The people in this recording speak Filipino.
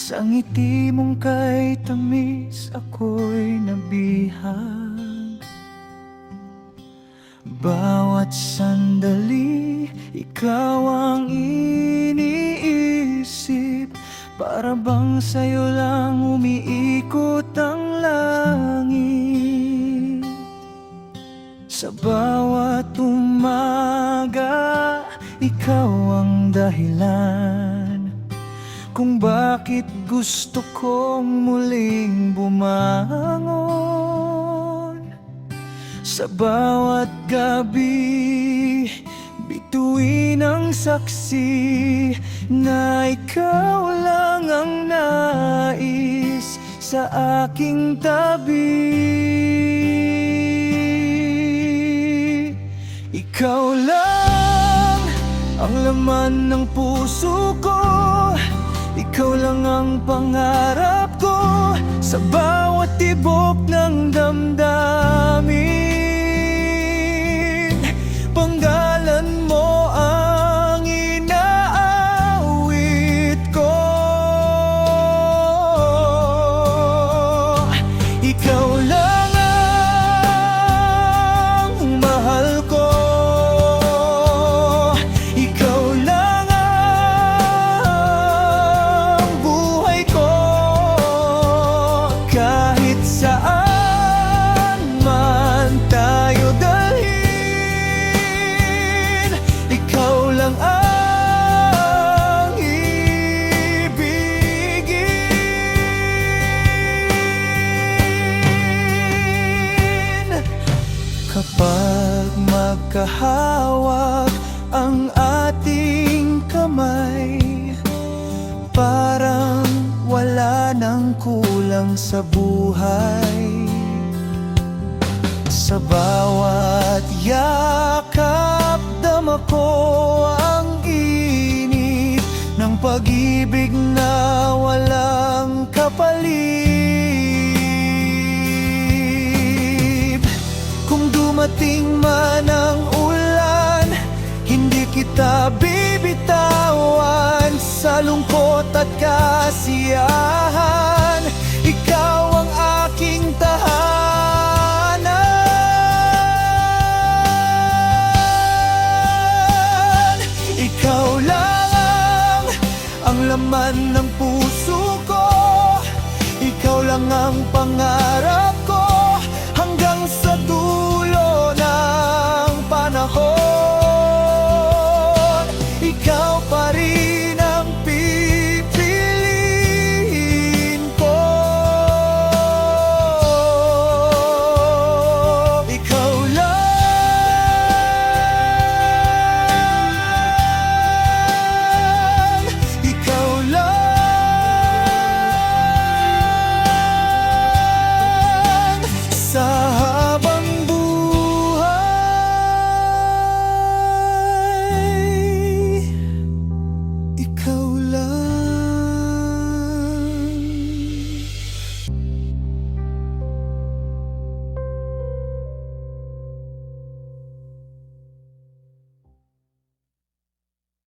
Sa ngiti mong kay tamis ako'y nabihag. Bawat sandali, ikaw ang iniisip. Para bang sa'yo lang umiikot ang langit. Sa bawat umaga, ikaw ang dahilan kung bakit gusto kong muling bumangon. Sa bawat gabi, bituin ang saksi na ikaw lang ang nais sa aking tabi. Ikaw lang ang laman ng puso ko, ikaw lang ang pangarap ko sa bawat tibok ng damdamin. Panggalan mo ang inaawit ko. Ikaw lang ang mahal ko. Ikaw lang ang buhay ko. Kahit saan man tayo dalhin, ikaw lang ang ibigin. Kapag magkahawak ang ating kamay, parang wala nang kulang sa buhay. Sa bawat yakap, dama ko ang init ng pag-ibig na walang kapalit. Kung dumating man ang ulan, hindi kita bibitawan. Sa lungkot at kasiyahan, ikaw ang aking tahanan. Ikaw lang ang laman ng puso ko, ikaw lang ang pangarap ko hanggang sa dulo ng panahon.